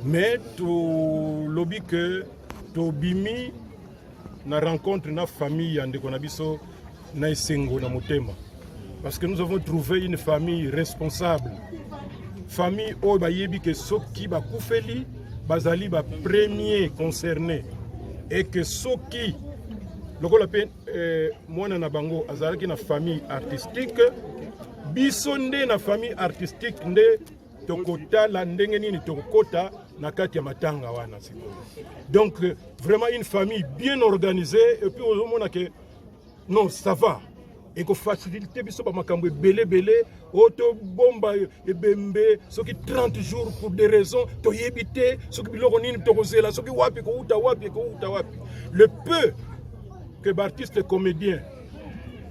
mais to lobby que to bimi na rencontre na famille yande konabiso na isengo na motema parce que nous avons trouvé une famille responsable, famille oyo bayebi que soki bakufeli bazali ba premier concerné et que soki lokola pe mwana na bango azalaki na famille artistique biso nde na famille artistique nde tokotala ndenge nini tokota na kati ya matanga wana sikoyo. Donc vraiment une famille bien organisée et puis on mona que non ça va et ko faciliter biso ba makambo belé auto bomba ebembe soki 30 jours pour des raisons to yebité soki biloko nini tokozela soki wapi ko uta wapi le peu que l'artiste comédien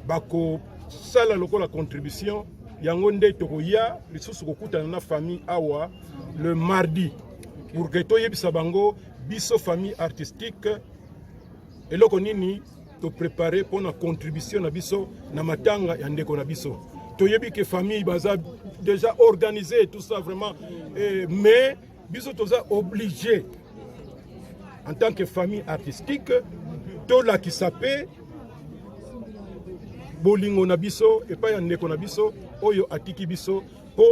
bako sala lokola contribution yango nde tokoya lisusu kokutana na famille awa le mardi pour que toyebisa bango biso famille artistique eloko nini to préparer pour na contribution na biso na matanga ya ndeko na biso toyebi que famille baza déjà organisé tout ça vraiment mais biso toza obligé en tant que famille artistique to la ki sapé bolingo na biso et pas ya ndeko na biso oyo atiki biso po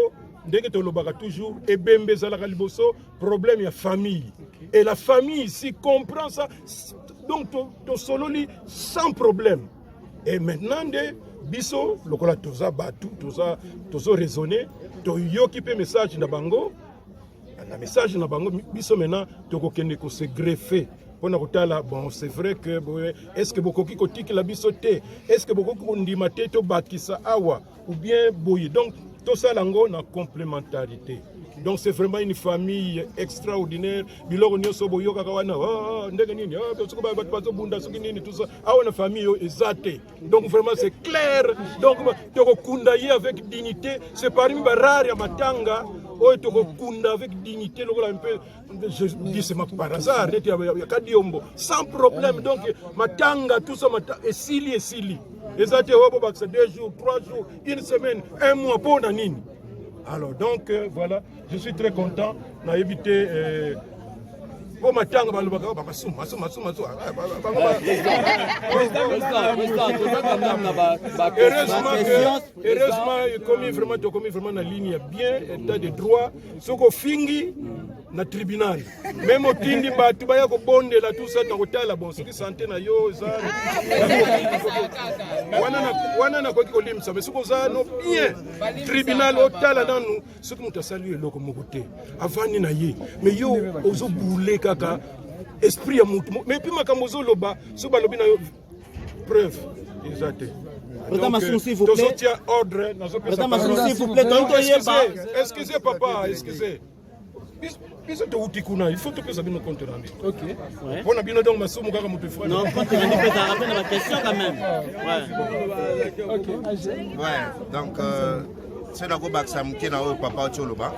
ndenge tolobaka toujours ebembe zalaka liboso problème ya famille et la famille ici comprend ça donc to sololi sans problème et maintenant de biso lokola toza batu tozo raisonner to yoki pe message na bango na message na bango biso maintenant tokokende ko se greffer. Bon, c'est vrai que est-ce que beaucoup qui cotique la bisoté, est-ce que beaucoup qui dit to bakisa awa ou bien boye. Donc tout ça lango na complémentarité. Donc c'est vraiment une famille extraordinaire. Biloko nyoso boyo kakawana ndenge nini soko ba bato bunda soki nini tout ça. Awa na famille ezate. Donc vraiment c'est clair. Donc toko kunda ye avec dignité, c'est parmi ba rare ya matanga. Oyo toko kunda avec dignité lokola un peu je dis c'est par hasard sans problème donc matanga tout ça et sili ezate hobo baksa 2 jours 3 jours une semaine 1 mois pour nanini. Alors donc voilà, je suis très content na éviter pour matanga balobaka ba masuma heureusement commis vraiment na ligne bien état de droit soko fingi na tribunal même otindi batu baya ko bondela tout ça na kotala bon soki santé na yo za wana na koki kolimsa mais soko za no bien tribunal otala nanu soki mutasali eloko mokote avani na ye mais yo ozo boule kaka esprit ya mutu mais puis makambo zo loba so balobi na yo preuve exacte. S'il vous plaît. S'il vous plaît, excusez papa, excusez. Il faut que ça vienne au compte rendu. Ok. On a bien donc ma somme quand tu feras. Non, compte rendu peut rappeler ma question quand même. Ouais. Donc c'est la gobac ça m'ki na papa Choloba.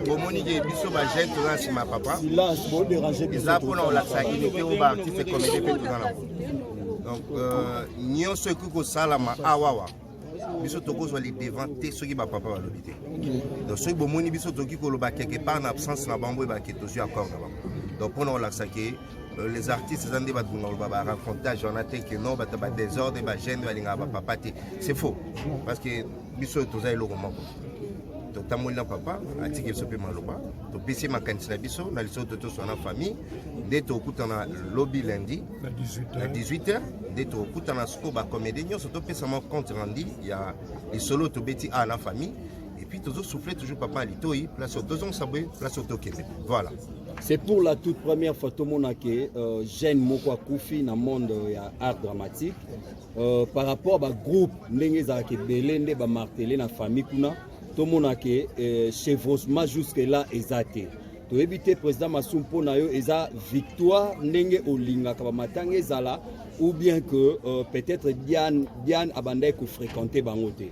Bomoni ke biso ba jeune to na ma papa. Silence, bon déranger. Ils pour on la ça unité au bar qui fait comédie pe tout dans la. Donc nyo ce que salama awawa. Biso toko zo li devant te soki ba papa ba lobité. Donc soki bomoni biso toki ko loba quelque part en absence na bambo ba ke to sur accord na bambo. Donc pour on la ça que les artistes zande ba dunga ba raconter Jonathan que non ba désordre ba gêne ba linga ba papa te. C'est faux parce que biso to za eloko moko. Donc tamolina papa atiki sope maloba to pesi makanisi na biso na liso to so na famille dès to kutana lobby lundi à 18h dès to kutana soko ba comédie nyonso to pesa mo compte rendu ya les solo to beti à la famille et puis toujours souffler toujours papa litoi place au 2 ans sabé place au Tokyo. Voilà. C'est pour la toute première fois tout monde que jeune moko akufi na monde ya art dramatique par rapport à groupe ndenge za ke belende ba marteler na famille kuna tout le monde que chevauchement jusque là exacté to éviter président Masumpo na yo eza victoire ndenge olinga ka matanga ezala ou bien que peut-être Diane abandai ko fréquenter bangote.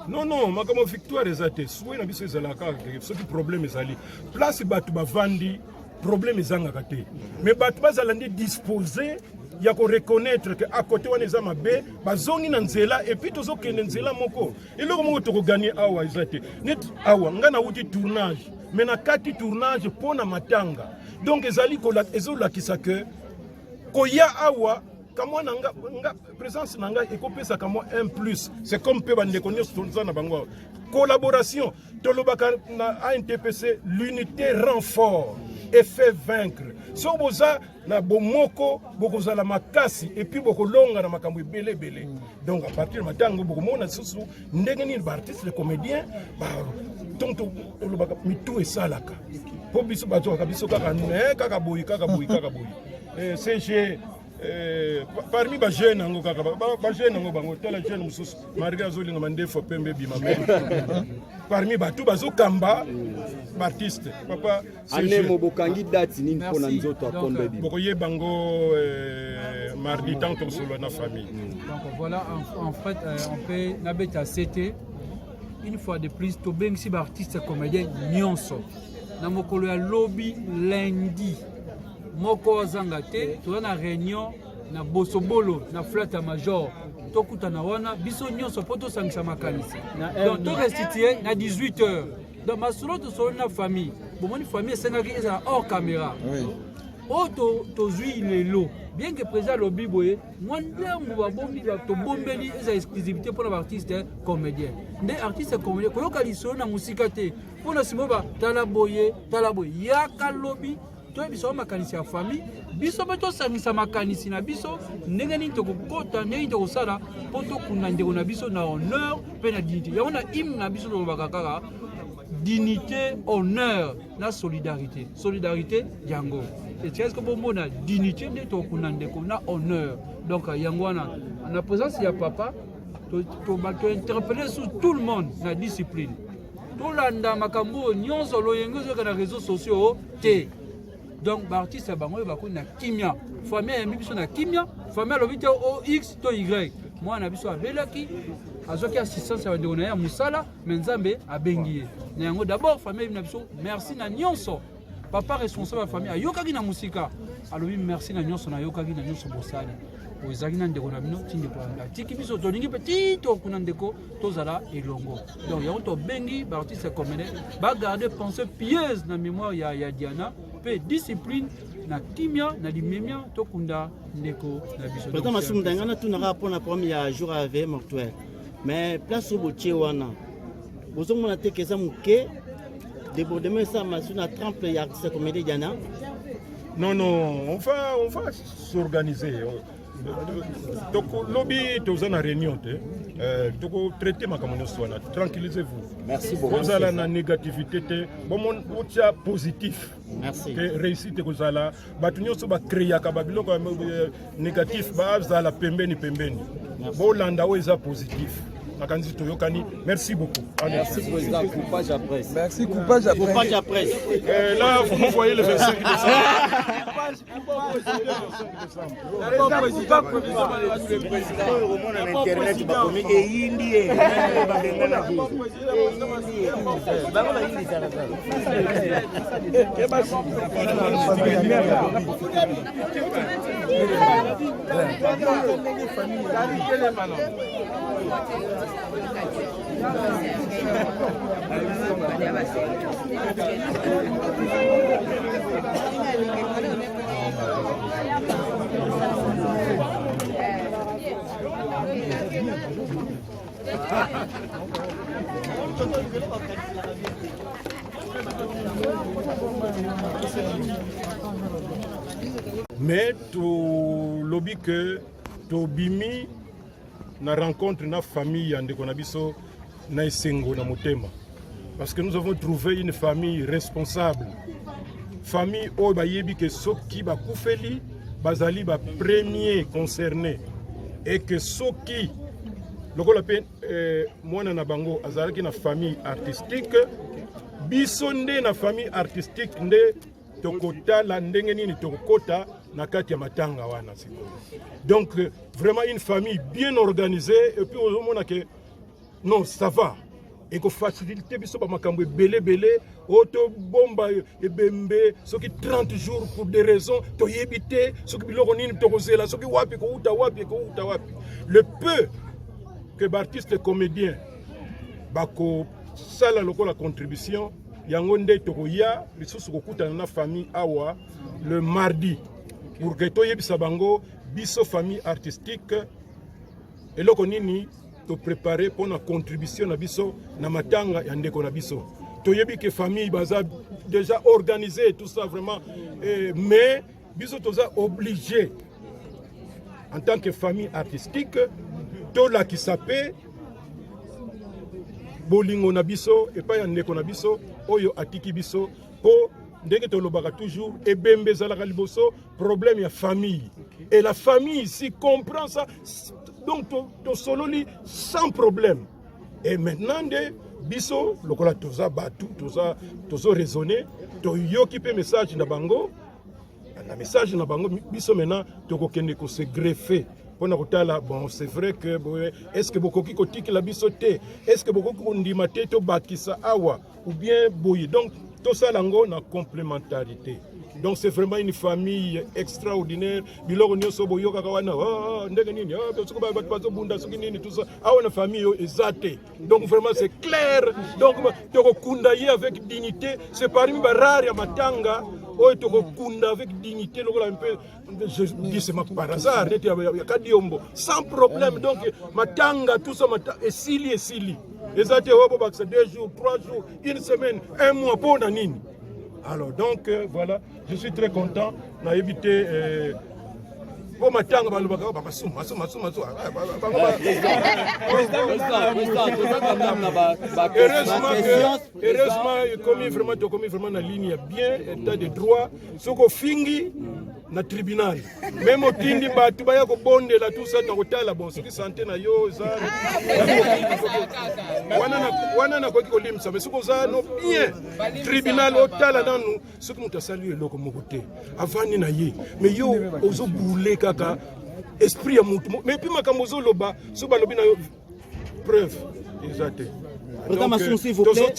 Non, ma comme victoire exacté soué na biso ezala ka ce qui problème ezali place batu bavandi problème ezanga kate mais batu bazala ndi disposer ya ko reconnaître que à côté wana eza mabe bazongi na nzela et puis tozo kende nzela moko eloko moko to ko gagner awa ezate net awa ngana wuti tournage mais na kati tournage pona matanga. Donc ezali ezolakisa que koya awa kamwa nga présence nanga ekopesa kamwa un plus. C'est comme pe bande konyo na bango. Collaboration tolobaka na ANTPC, l'unité renfort et fait vaincre. So boza na bomoko bokozala makasi et puis bokolonga na makambo belé. Donc à partir de matango bokomona susu ndenge ni artiste les comédiens ba tonto tolobaka mitu esalaka. Po biso bato kabiso kaka boyi. CG parmi les jeunes, parmi les kamba artiste papa mardi tant que sur la famille. Donc voilà, en fait on peut n'habiter à CT une fois de plus to ben si artiste comédien nyonso na mokolo ya lobby lundi moko zangate to na réunion na bosobolo na flata major to kutana wana biso nyonso poto sangisa makanisi donc to restituer na 18h donc masolo to solo na famille bomoni famille sengaki eza hors caméra o to zui lelo bien que président lobby boye mwandangu babombi to bombeli eza exclusivité pour l'artiste comédien nde artiste comédien ko yoka lisolo na musika te pona simoba tala boye yaka lobby to biso makanisi ya famille biso beto sangisa makanisi na biso ndenge nini tokokota ndenge tokosala po tokunda ndeko na biso na honneur pe na dignité yango na hymne na biso tolobaka kaka dignité honneur na solidarité yango est-ce que bomona dignité nde tokunda ndeko na honneur donc yango wana na présence ya papa to interpeller sur tout le monde na discipline tolanda makambo nyonso loyengo zoka na réseaux sociaux te. Donc l'artiste bango bako na kimia famille ya biso na kimia famille lobite o x to y moi na biso abelaki azoki assistance ya ndeko na ya musala menzambe abengiye na yango d'abord famille na biso merci na nyonso papa responsable ya famille ayokaki na musika alobi merci na nyonso na yokaki na nyonso bosali ozaki na ndeko na bino tinde kwa tiki biso tolingi petit to kuna ndeko tozala elongo donc yango to bengi ba artiste comédien ba garder pensée pieuse na mémoire ya Diana pe discipline na kimia na limemia to kunda ndeko na biso. Président Massou Ndangana tu n'auras pas na premier jour à veille mortuaire mais place au botier wana bozo mona te keza muke débordement ça Massou na trempe ya artiste comédien Diana. Non, on va s'organiser. Toko lobby toza na réunion te toko traiter makambo swana tranquillisez-vous. Merci beaucoup. Vous allez na négativité te bon otia positif. Merci. Que réussite ko zala batu nyonso ba créer ka babiloko négatif ba zala pembeni. Bo landa o eza positif. Merci beaucoup. Allez. Merci président, coupage à presse. Merci, coupage à presse. Là, vous m'envoyez le 25 décembre. Mais tu lobby que tu bimi na rencontre na famille yande konabiso na isengo na motema parce que nous avons trouvé une famille responsable, famille o bayebi que soki ba kufeli bazali ba premier concerné et que soki lokola pe mwana na bango azalaki na famille artistique biso nde na famille artistique nde tokota la ndenge nini tokota na kati ya matanga wana siko. Donc vraiment une famille bien organisée et puis au moment que non ça va et que faciliter biso ba makambo belé auto bomba et bembe soki 30 jours pour des raisons to yebité soki biloko nini tokozela soki wapi ko uta wapi le peu que l'artiste comédien bako sala lokola contribution yango nde tokoya lisusu kokutana na famille awa le mardi pour que toyebisa bango biso famille artistique eloko nini to préparer pour na contribution na biso na matanga ya ndeko na biso. Toyebi que famille baza déjà organisé tout ça vraiment mais biso toza obligé en tant que famille artistique to la ki sapé bolingo na biso et pas ya ndeko na biso oyo atiki biso po ndenge tolobaka toujours ebembe ezalaka liboso problème ya famille et la famille ici comprend ça donc to sololi sans problème et maintenant de biso lokola toza batu tozo raisonner to yoki pe message na bango na message na bango biso maintenant tokokende ko se greffer pona kotala bon c'est vrai que est-ce que bokoki kotiki la biso te est-ce que bokoki kondima te to bakisa awa ou bien boye donc tout ça lango na complémentarité. Donc c'est vraiment une famille extraordinaire. Biloko nyoso boyoka kawana ndenge nini soko ba bato bunda soki nini tout ça awana famille ezate. Donc vraiment c'est clair. Donc toko kunda ye avec dignité, c'est parmi ba rare ya matanga oyo toko kunda avec dignité lokola un peu je dis c'est par hasard neti ya kadiombo sans problème. Donc matanga tout ça esili ezate obo baksa 2 jours, 3 jours, une semaine, un mois pour nanini. Alors donc voilà, je suis très content na éviter pour matanga balobaka ba masu heureusement commis vraiment na ligne ya bien état de droit soko fingi na tribunal même otindi batu baya ko bondela tout ça takotala bon soki santé na yo za wana na koki kolimsa mais soko za no bien tribunal otala nanu soki mutu asali eloko moko te avani na ye mais yo ozo boule kaka esprit ya mutu mais puis makambo ozoloba so balobi na yo preuve exacte. S'il vous plaît.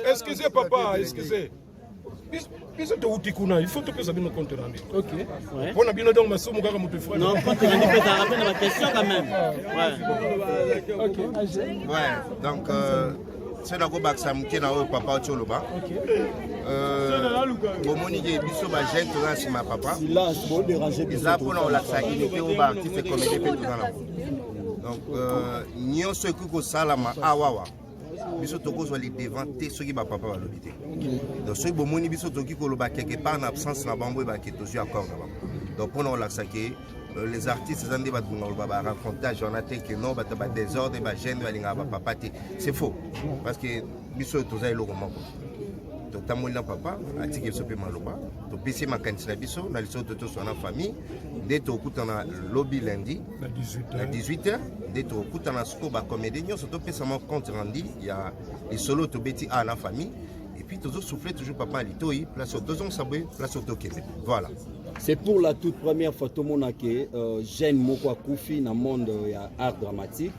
Excusez papa, excusez. Il faut que ça vienne au compte rendu. Ok. On a bien donc ma somme quand tu feras. Non, compte rendu peut répondre à ma question quand même. Ouais. Donc c'est la goba ça mki na papa Choloba. Bomoni de biso ba jeune to na ma papa. Silence, bon déranger biso. Ça pour on la salinité au bar qui c'est comédie fait tout dans la. Donc nyo ce que salama awawa. Biso toko zo li devant te soki ba papa ba lobité. Donc soki bomoni biso toki ko loba quelque part en absence na bambo ba ke tozu accord na bambo. Donc pour on la saké les artistes zandi ba dunga ba raconter journée que non ba ta désordre ba gêne ba linga ba papa te. C'est faux parce que biso toza eloko moko. Donc tamolina papa atiki sope maloba to pesi makanisi na biso na liso to so na famille dès to kutana lobby lundi à 18h dès to kutana soko ba comédie nyonso to pesa mo compte rendu ya les solo to beti à la famille et puis toujours souffler toujours papa litoi place au deux ans sabé place au tokebe. Voilà. C'est pour la toute première fois tout monde que jeune moko akufi na monde ya art dramatique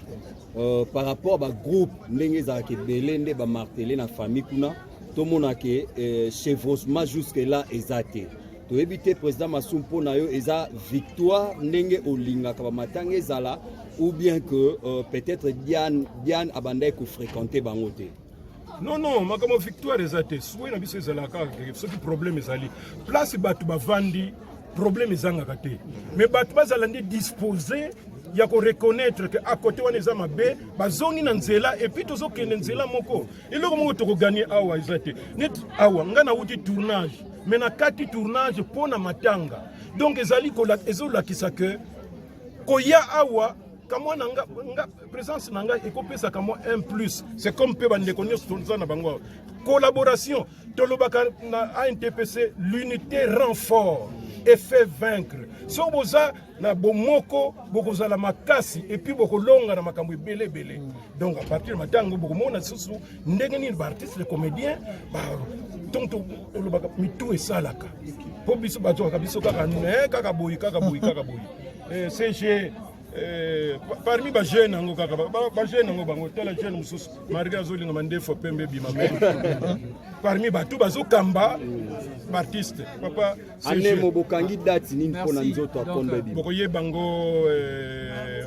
par rapport à groupe ndenge za ke belende ba marteler na famille kuna tout le monde que chevauchement jusque là ezate to éviter président Masumpo na yo eza victoire ndenge olinga ka matanga ezala ou bien que peut-être Diane abandai ko fréquenter bangote. Non, makamo victoire ezate soué na biso ezala ka ce qui problème ezali place batu bavandi problème ezanga te mais batu bazala ndi disposer ya ko reconnaître que à côté wana eza mabe bazongi na nzela et puis tozokende nzela moko eloko moko tokoganye awa ezate net awa nga na wuti tournage mais na kati tournage pona matanga donc ezali ezolakisa que koya awa kamwa nga présence nanga ekopesa kamwa un plus c'est comme pe bandeko nyonso toza na bango collaboration tolobaka na ANTPC l'unité rend fort et fait vaincre. Si vous avez na bomoko, vous avez la makasi et puis vous longa na makambo belé. Donc à partir de maintenant, vous avez sous ndengeni artistes, les comédiens, donc tout est ça là. Pour biso bato kabiso kaka boy. C'est parmi les jeunes, les jeunes, Marga Zoling Mande for Pembe Bimame. Parmi Batou Bazo Kamba, artiste. Papa, c'est Mobokangi date ni pona nzoto akonde bi. Bokoye bango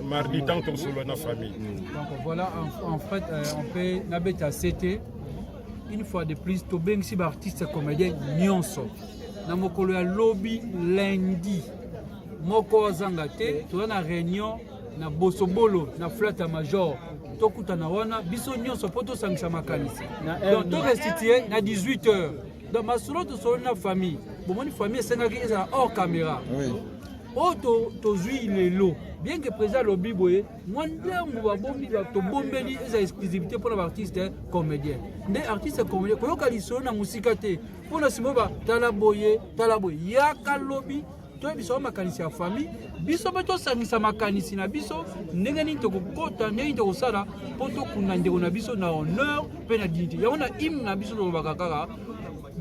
mardi tant comme sur la famille. Voilà, en fait, on peut n'habiter à CT. Une fois de plus, tu bien si artiste comédien nyonso. Na mokolo ya lobby lundi. Moko zangate, tu as une réunion na Bosobolo, na Flata Major. Tokuta na wana, biso nyonso poto sangisa makanisi. Donc to restituer na 18h. Donc ma solo to solo na famille. Bon mon famille sengaki eza hors caméra. Oui. Oh to zui lelo. Bien que président lobby boye, moi ndembo ba bombi ba to bombeli eza exclusivité pour l'artiste comédien. Ndé artiste comédien ko yoka lisolo na musika te. Pona simoba tala boye yaka lobby. Toi biso makanisi ya famille, biso bato sangisa makanisi na biso, ndenge nini tokokota, ndenge nini tokosala poto kuna ndeko na biso na honneur pe na dignité. Ya ona hymne na biso tolobaka kaka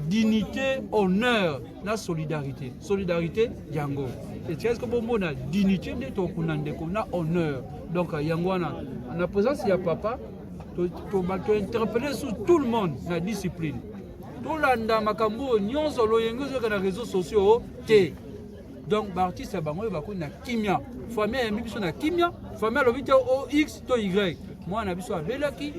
dignité, honneur na solidarité. Solidarité yango. Et tu est-ce que bon na dignité nde tokuna ndeko na honneur. Donc yango wana en présence ya papa to interpeller sur tout le monde na discipline. To landa makambo nyonso loyengo zo na réseaux sociaux te. Donc l'artiste bango bako na kimia. Famille ya biso na kimia, famille lobite o X to Y. Moi na biso abelaki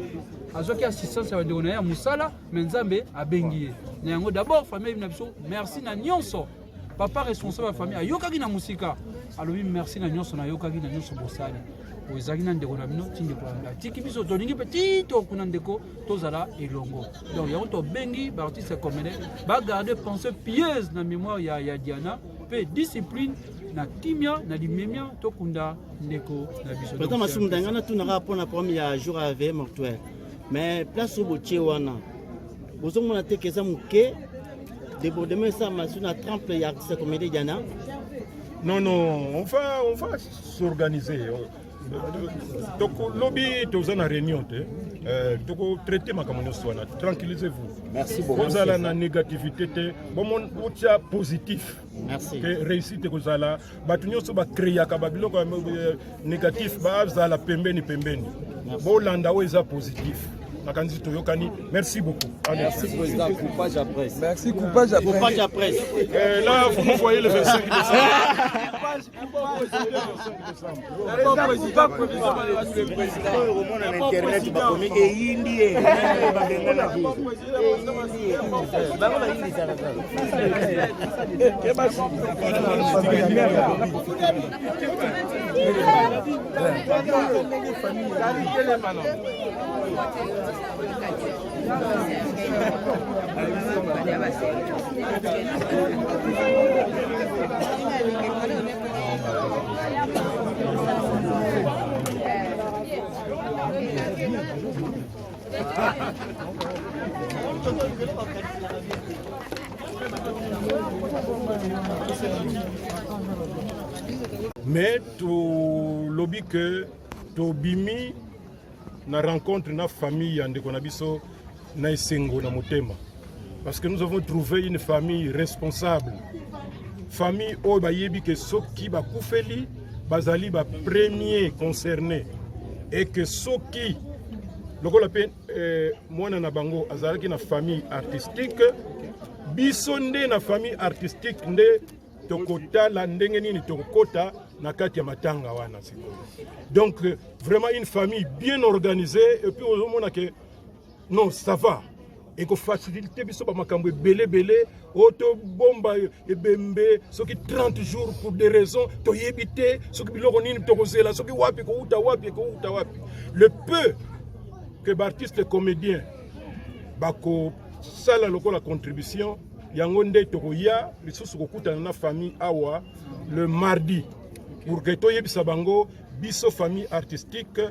azoki assistance ya ndeko na ya musala menzambe abengiye. Na yango d'abord famille na biso merci na nyonso. Papa responsable de la famille ayokaki na musika. Alobi merci na nyonso na yokaki na nyonso bosali. Ozaki na ndeko na bino tindi kwa tiki biso tolingi petit to kuna ndeko tozala elongo. Donc yango to bengi ba artiste comédien ba garder pensée pieuse na mémoire ya Diana pe discipline na kimia na limemia to kunda ndeko na biso. Président Massou Ndangana tu n'aura pas na premier jour à veille mortuaire. Mais place au botier wana. Bozo mona te keza muke débordement ça Massou na trempe ya artiste comédien Diana. Non, on va s'organiser. Toko lobby toza na réunion te. Toko traiter makambo swana. Tranquillisez-vous. Merci beaucoup. Vous allez na négativité te. Bon mon outia positif. Merci. Que réussite ko zala. Batu nyonso ba créer ka babiloko négatif ba zala pembeni. Bon landa o eza positif. Merci beaucoup. Allez. Merci président, coupage à presse. Merci, coupage à presse. Là, vous me voyez le 25 décembre. Mais tu lobby que tu bimi na rencontre na famille ande konabiso na isengo na motema parce que nous avons trouvé une famille responsable, famille o bayebi que soki ba kufeli bazali ba premier concerné et que soki lokola pe mwana na bango azalaki na famille artistique biso nde na famille artistique nde tokotala ndenge nini tokota na kati ya matanga wana sikoyo. Donc vraiment une famille bien organisée et puis on a que non ça va et que faciliter biso ba makambo belé auto bomba et bembe soki 30 jours pour des raisons to yebité soki biloko nini tokozela soki wapi ko uta wapi le peu que l'artiste comédien bako sala lokola contribution yango nde tokoya lisusu kokutana na famille awa le mardi pour que toyebisa bango biso famille artistique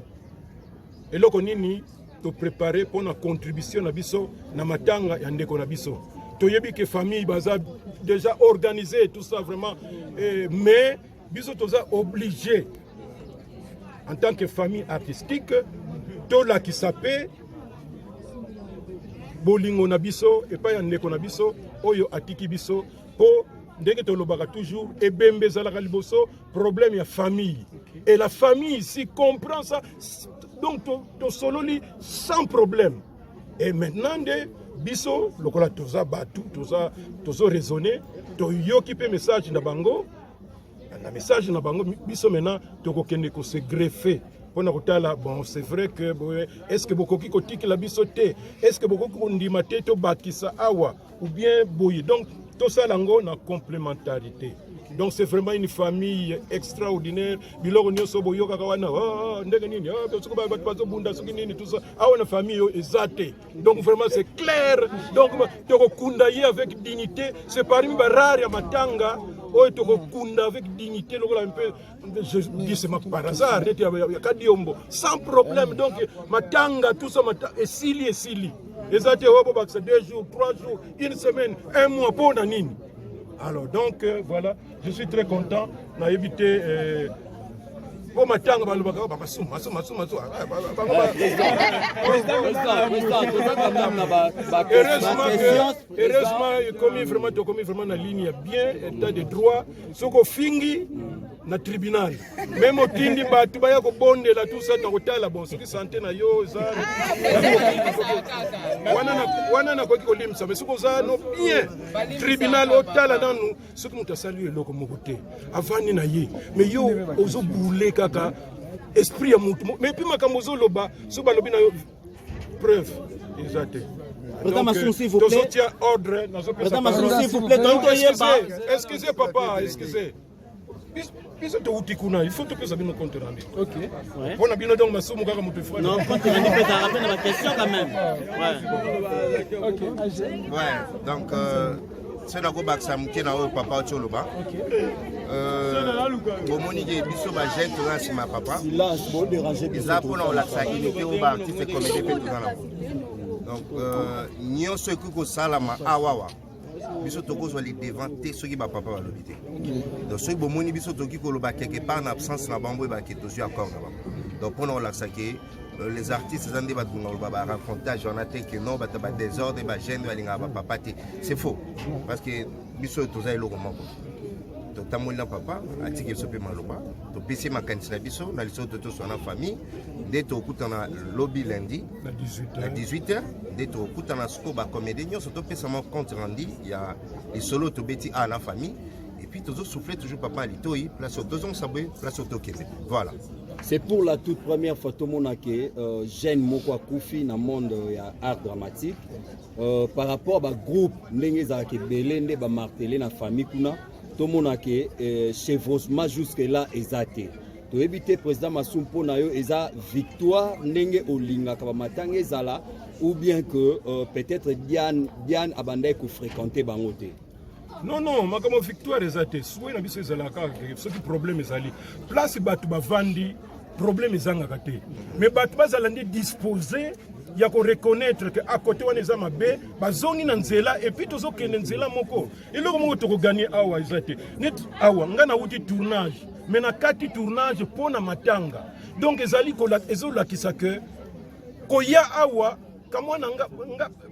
eloko nini to préparer pour na contribution na biso na matanga ya ndeko na biso toyebi que famille baza déjà organisé tout ça vraiment mais biso toza obligé en tant que famille artistique to la ki sapé bolingo na biso et pas ya ndeko na biso oyo atiki biso po ndenge tolobaka toujours ebembe ezalaka liboso problème ya famille et la famille ici comprend ça donc to sololi sans problème et maintenant de biso lokola toza batu tozo raisonner to yoki pe message na bango na message na bango biso maintenant tokokende ko se greffer Pona kotala bon c'est vrai que est-ce que bokoki kotikela biso te est-ce que bokoki kondima te to bakisa awa ou bien boye donc tout ça lango na complémentarité. Donc c'est vraiment une famille extraordinaire. Biloko nyonso boyoka kawana ndenge nini soko ba bato bunda soki nini tout ça awa famille ezate. Donc vraiment c'est clair. Donc toko kunda ye avec dignité, c'est parmi ba rare ya matanga oyo toko kunda avec dignité lokola un peu je dis c'est par hasard neti ya kadiombo sans problème. Donc matanga tout ça esili ezate obo baksa 2 jours, 3 jours, une semaine, un mois pour nini. Alors donc voilà, je suis très content. On a évité pour ma tangue, heureusement, commis vraiment la ligne bien, état de droit, ce qu'on finit na tribunal. Même au tindi batu baya ko bonde la tout ça na hôtel bon, ce qui santé na yo za. Wana na ko limsa, mais ce qu'on a no bien tribunal hôtel là nous, ce que nous saluer loko mokote. Avant ni na ye, mais yo ozo boule kaka esprit ya mutu. Mais puis makambo zo loba, so ba lobi na yo preuve exacte. S'il vous plaît. Ordre, s'il vous plaît, excusez papa, excusez. Il faut que ça vienne au compte rendu. Ok. On a bien donc ma somme quand tu feras. Non, compte rendu peut rappeler ma question quand même. Ouais. Donc c'est la gobac ça qui na papa Choloba. Bomoni ge biso ba jeune to na ma papa. Silence, bon déranger biso. Ça pour on la ça unité au bar qui fait comédie fait tout dans la. Donc nyo ce que salama awawa. Biso toko zo li devant te soki ba papa ba lobité. Donc soki bomoni biso toki ko loba quelque part en absence na bambo ba ke to sur accord na bambo. Donc pour on la saké les artistes zande ba tunga ba raconter journée que non ba ta désordre ba gêne ba linga ba papa te. C'est faux parce que biso to za eloko moko. Donc tamolina papa atiki so pe maloba to pesi makanisi na biso na liso to so na famille dès to kutana lobby lundi à 18h dès to kutana soko ba comédie nyonso to pesa mon compte rendu il y a les solo to beti à la famille et puis toujours souffler toujours papa litoi place au deux ans sabé place au tokebe. Voilà. C'est pour la toute première fois tout monde que jeune moko akufi na monde ya art dramatique par rapport à groupe ndenge za ke belende ba marteler na famille kuna tout le monde a chevauchement jusque là exacté. To éviter président Masumpo na yo eza victoire ndenge olinga ka matanga ezala ou bien que peut-être Diane abandai ko fréquenter bangote. Non, ma comme victoire exacté. Soit na biso ezala ka ce qui problème ezali. Place batu bavandi problème ezanga kate. Mais batu bazalandi disposer il y a qu'on reconnaître que à côté on est mabe bazongi na nzela et puis tozo kende nzela moko iloko moko to gagner awa izate net awa ngana wuti tournage mais na kati tournage pona matanga donc ezali ko la ezola kisaka koya awa kama nga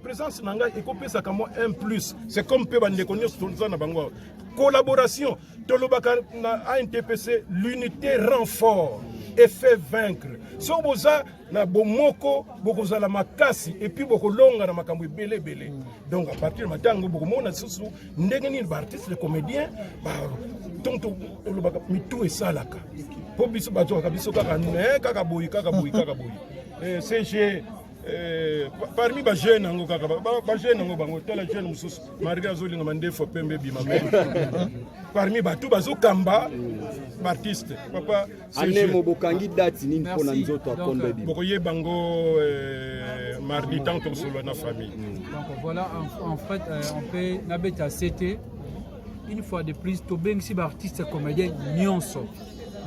présence nanga ekopesa kama un plus c'est comme pe bande konyo stonza na bango collaboration tolobaka na ANTPC l'unité renfort et fait vaincre. Si vous avez na bomoko, vous avez la makasi et puis vous longa na makambo belé. Donc à partir de maintenant, vous avez sous ndengeni artistes, les comédiens, donc mi tout est ça là. Pour biso bato kabiso kaka boy. CG parmi les jeunes, les jeunes, Maria Zoling Mande faut pembe bima. Parmi bato bazo kamba artiste papa ane mobokangi date nini pona nzoto akonde bi bokoye bango mardi tant que sur la famille. Donc voilà en fait on peut nabeta CT une fois de plus to beng si artiste comédien nyonso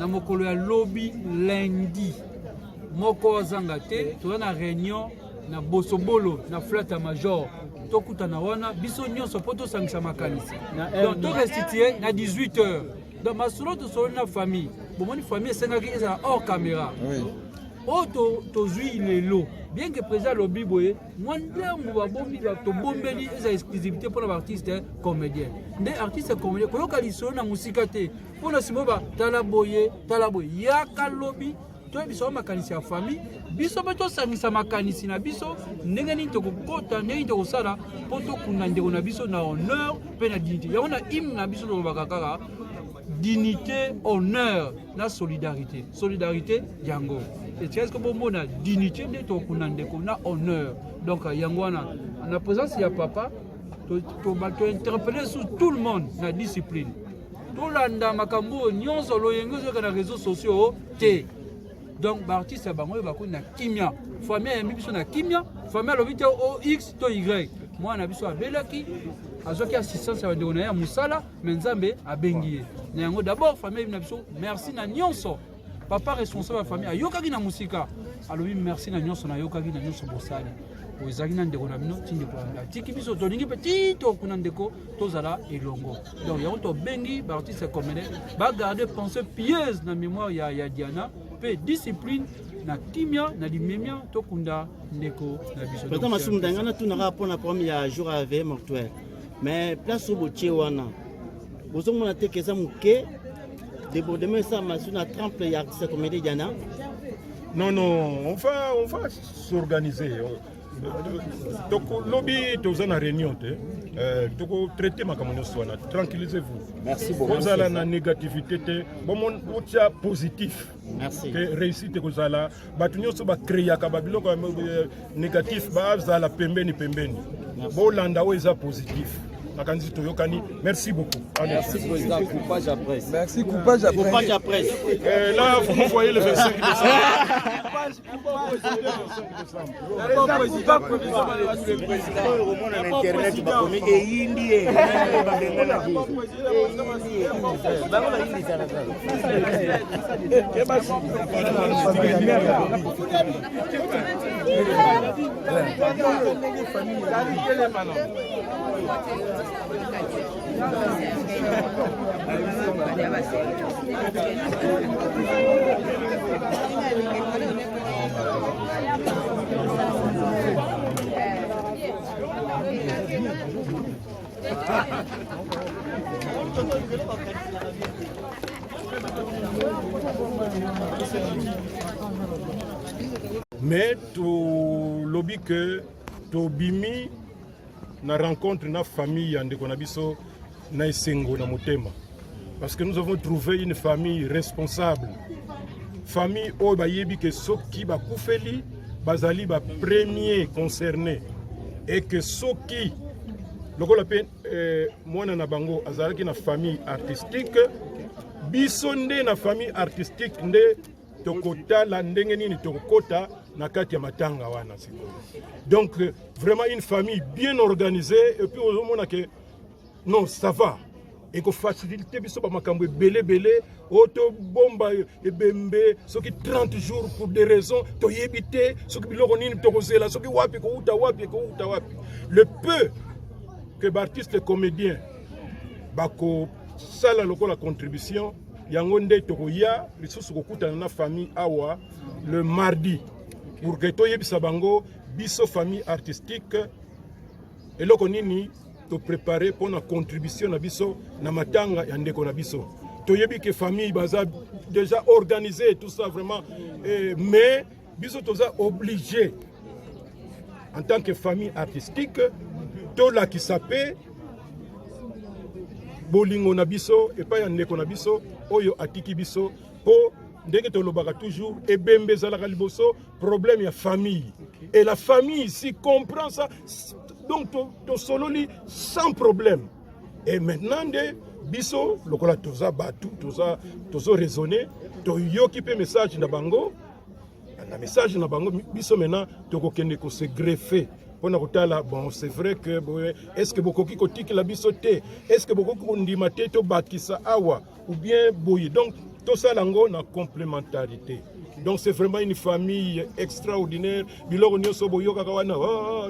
na mokolo ya lobby lundi moko zangate to na réunion na bosobolo na flata major tokutana wana biso nyonso poto sangisa makanisi donc to restituer na 18h donc masolo to solo na famille bomoni famille sengaki eza hors caméra o to zui lelo bien que président lobby boye mwandangu babombi to bombeli eza exclusivité pour l'artiste comédien nde artiste comédien koyoka lisolo na musika te pona simoba tala boye yaka lobby toi biso makanisi ya famille biso beto sangisa makanisi na biso ndenge nini tokokota ndenge tokosala po tokunda ndeko na biso na honneur pe na dignité yango na hymne na biso tolobaka kaka dignité, honneur, la solidarité. Solidarité, yango. Et tu sais que bon mot, dignité, na honneur. Donc, yango, en la présence, il y a papa, tu interpeller sur tout le monde, la discipline. Tout l'anda, makambo, nyon solo, yengo, sur les réseaux sociaux, té. Donc, l'artiste, c'est na kimia. Famille, il y a kimia. Famille, il y a X, to Y. Moi, je suis à Belaki. Azoki assistance à Ndonaya Moussala, Menzambe à Benguié. D'abord, famille, merci na nyonso. Papa responsable de la famille, Ayokagi na Musika. Alors, merci na nyonso na Ayokagi na nyonso Bossali. Ozaki na ndeko na bino tindi ko la tiki biso tolingi petit to kuna ndeko tozala elongo. Donc yango to bengi ba artiste comédien ba garder pensée pieuse na mémoire ya Diana pe discipline na kimia na limemia to kunda ndeko na biso. Président Massou Ndangana tout na pour la première jour avec mortuaire. Mais place au botier wana. Bozo mona te keza muke débordement ça Massou na trempe ya artiste comédien Diana. Non, on va s'organiser. Toko lobby toza na réunion toko traiter makambo swana tranquillisez-vous. Merci beaucoup. Vous allez na négativité te bon otia positif. Merci. Que réussite ko zala batu nyonso ba créer ka babiloko négatif ba zala pembeni. Bo landa o eza positif. Merci beaucoup. Allez. Merci président, coupage à presse. Merci, coupage à presse. Là, vous voyez le 25 décembre. Mais tout lobby que tout bimi na rencontre na famille ande konabiso na esengo na motema parce que nous avons trouvé une famille responsable, famille oyo bayebi que soki bakufeli bazali ba premier concerné et que soki lokola pe mwana na bango azalaki na famille artistique biso nde na famille artistique nde tokotala ndenge nini tokota na kati ya matanga wana sikoyo. Donc vraiment une famille bien organisée et puis on a que non ça va et que faciliter biso ba makambo belé auto bomba et bembe soki 30 jours pour des raisons to yebité soki biloko nini tokozela soki wapi ko uta wapi le peu que l'artiste comédien bako sala lokola contribution yango nde tokoya lisusu kokutana na famille awa le mardi pour que toyebisa bango biso famille artistique eloko nini to préparer pour na contribution na biso na matanga ya ndeko na biso toyebi que famille baza déjà organisé tout ça vraiment mais biso toza obligé en tant que famille artistique to la ki sapé bolingo na biso et pas ya ndeko na biso oyo atiki biso po ndenge tolobaka toujours ebembe zalaka liboso problème ya famille et la famille ici comprend ça donc to sololi sans problème et maintenant de biso lokola toza batu tozo raisonner to yoki pe message na bango na message na bango biso maintenant tokokende ko se greffer. Bon, c'est vrai que est-ce que beaucoup qui kotik la bisoté, est-ce que beaucoup qui ndima to bakisa awa ou bien boyi. Donc tout ça lango na complémentarité. Donc c'est vraiment une famille extraordinaire. Biloko nyoso boyoka kawana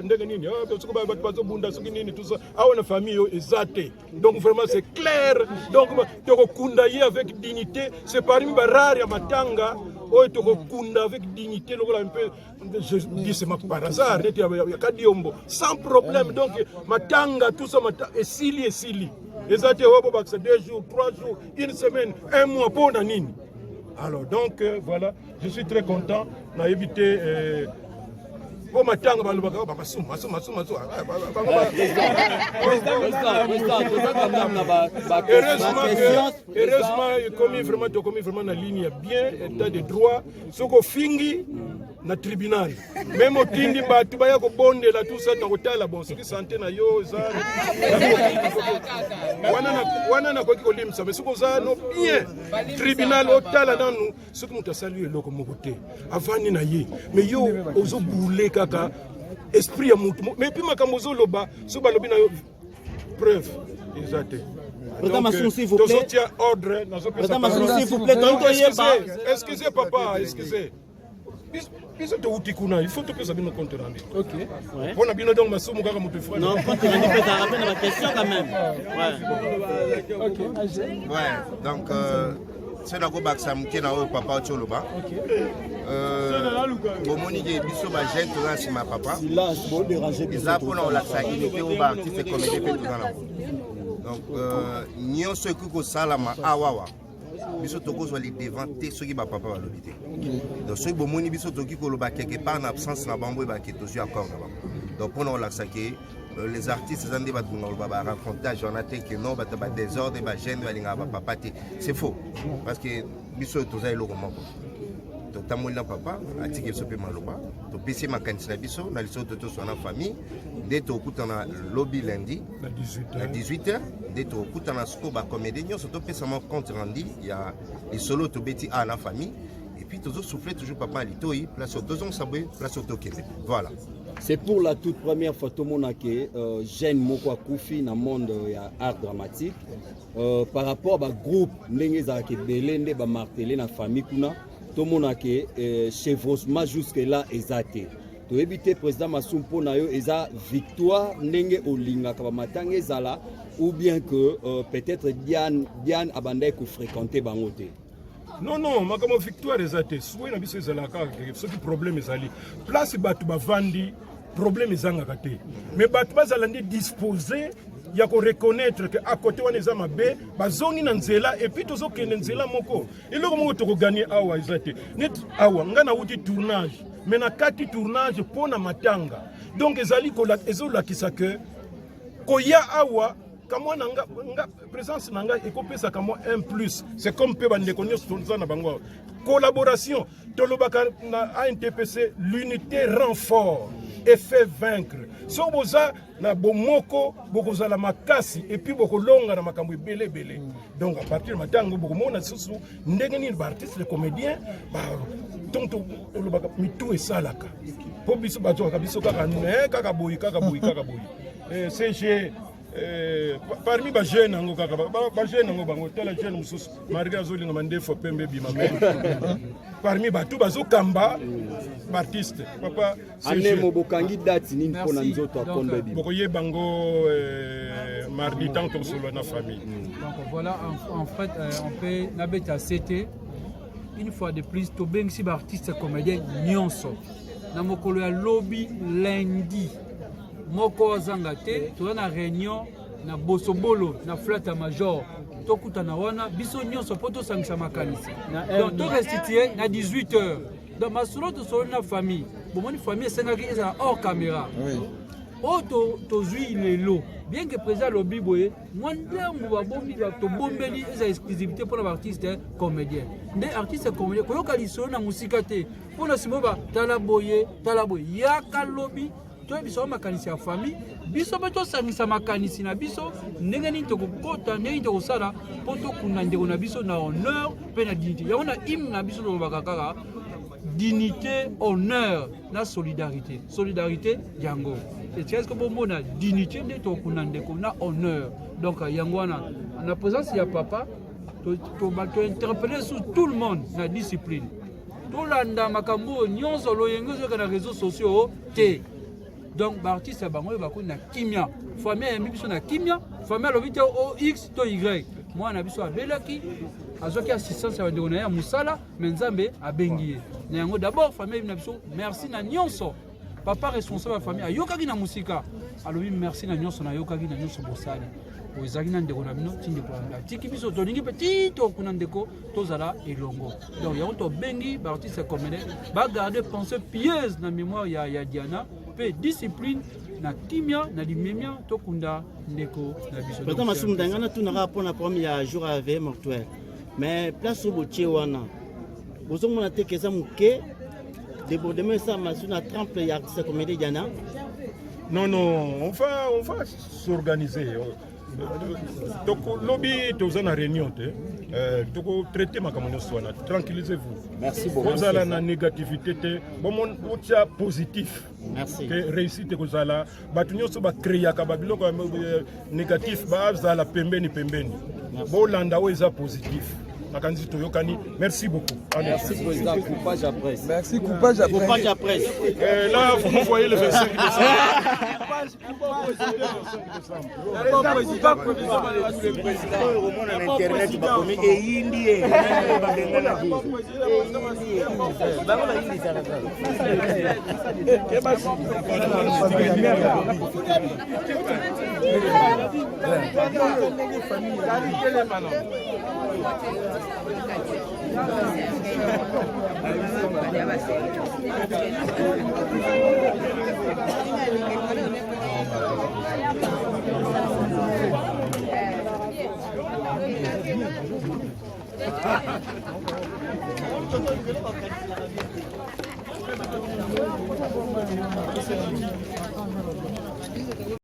ndenge nini soko ba bato bunda soki nini tout ça. Awa na famille ezate. Donc vraiment c'est clair. Donc toko kunda ye avec dignité, c'est parmi ba rare ya matanga. Oyo toko kunda avec dignité lokola un peu je dis c'est par hasard sans problème donc matanga tout ça et sili ezate hobo baksa 2 jours 3 jours une semaine un mois pour nanini. Alors donc voilà je suis très content na évité po matanga balobaka basuma heureusement commis vraiment na ligne ya bien état de droit soko fingi na tribunal même otindi bato baya kobondela tout ça na kotala bon soki santé na yo za wana na koki kolimisa mais soko za no bien tribunal otala nanu soki moto asali eloko moko te avandi na ye mais yo ozoboule kaka esprit ya motu mais puis makambo ozoloba so balobi na yo preuve eza te. Donc, s'il vous plaît. Ordre, s'il vous plaît. Excusez, papa, excusez. Il faut que tu aies compte rendu. Ok. On a bien donc ma somme. Non, compte rendu, peut rappeler ma question quand même. Ouais, donc, c'est la gobac Sam qui est dans le papa Choloba. Bon, mon idée, biso ma gêne, tout ça, c'est ma papa. Silence, bon déranger. Ils apprennent la saïdité au bar, tu fais comme des pétous dans la boue. Donc, nous sommes ceux qui salama awawa. Biso toko soit les devant ceux qui ba papa va l'obité. Donc ceux qui moni biso toki ko loba quelque part en absence na bambo ba qui toujours encore là. Donc pour nous la saké les artistes ils ont des ba ba racontage on a que non ba désordre ba gêne ba linga ba papa c'est faux parce que biso tous ay loko moko. Donc tamolina papa atiki sope maloba to pesi makanisi na biso na liso to so na famille dès to kutana lobby lundi à 18h dès to kutana sko ba comédie nyonso to pesa mon compte rendu il y a les solo to beti à la famille et puis toujours souffler toujours papa litoi place au 2 ans sabé place au Tokyo. Voilà. C'est pour la toute première fois tout monde que jeune moko akufi na monde ya art dramatique par rapport à groupe ndenge za ke belende ba marteler na famille kuna tout le monde a chevauchement jusque-là exacté. To éviter président Masumpo na yo eza victoire ndenge olinga ka matanga ezala ou bien que peut-être Diane abandai ko fréquenter bangote. Non, makamo victoire ezate. Soué na biso ezala ka ce qui problème ezali. Place batu bavandi problème ezanga kate. Mais batu bazalandi disposer ya ko reconnaître que à côté wana eza mabe bazongi na nzela et puis tozo kende nzela moko eloko moko toko gagner awa ezate net awa ngana uti tournage mais na kati tournage pona matanga donc ezali ko la ezolakisa que koya awa kamwa nga présence nanga ekopesa kamwa 1+, c'est comme pe bande konyo stonza na bango collaboration tolobaka na ANTPC l'unité renfort et fait vaincre. So boza na bomoko bokoza la makasi et puis bokolonga na makambo belé. Donc à partir de matango bokomona susu ndenge ni artiste les comédiens ba donc le baka mitu esalaka. Po biso bato kabiso kaka boyi. CG parmi ba jeune ngo kaka ba jeune ngo bango tala jeune mususu marga zoli nga mandefo pembe bima parmi bato bazokamba artiste papa ane mobokangi date nini pona nzoto akombe bima bokoye bango mardi tant que solo na famille. Donc voilà en fait on peut nabeta CT une fois de plus to bengsi ba artiste comédien nyonso na mokolo ya lobby lundi moko zanga te to na réunion na bosobolo na flata major to kutana wana biso nyonso poto sangisa makanisi donc to restituer na 18h donc masolo to solo na famille bomoni famille sengaki eza hors caméra oui to zui lelo bien que président lobby boye mwandemu babombi to bombeli eza exclusivité pour l'artiste comédien nde artiste comédien koyoka lisolo na musika te pona simoba tala boye yaka lobby to biso makanisi ya famille biso bato sangisa makanisi na biso ndenge nini tokokota ndenge nini tokosala po tokunda ndeko na biso na honneur pe na dignité yango na hymne na biso tolobaka kaka dignité honneur na solidarité yango est-ce que bombo na dignité nde tokunda ndeko na honneur donc yango wana na présence ya papa to interpeller sur tout le monde na discipline tolanda makambo nyonso loyengo zoka na réseaux sociaux te. Donc l'artiste bango ba ko na kimia famille ya biso na kimia famille lobite o x to y moi na biso abelaki azoki assistance ya ndeko na ya musala mais nzambe abengi na yango d'abord famille na biso merci na nyonso papa responsable ya famille ayokaki na musika alobi merci na nyonso nayokaki na nyonso bosali ozalaki na ndeko na bino ti ndeko na tiki biso tolingi mpe ti tokuna ndeko tozala elongo donc yango tobengi baartiste comédien bagarde pensée pieuse na mémoire ya Diana mpe discipline na kimia na limemia tokunda ndeko na biso président Masumu Ndangana tunaka mpona problème ya jour à veille mortuaire mais place oyo botie wana bozomona te keza moke débordement esama sur na tremple ya artiste comédien Diana. Non, on va s'organiser. Toko lobby tozana réunion toko traiter makambo swana tranquillisez-vous. Merci beaucoup. Vous allez na négativité te bon otia positif. Merci. Que réussite ko zala batu nyonso ba créer ka ba biloko négatif ba zala pembeni. Bolanda weza positif. Makanzi toyokani. Merci beaucoup. Allez. Merci président, coupage à presse. Merci, coupage à presse. Coupage à presse. Là, vous me voyez le 25 décembre.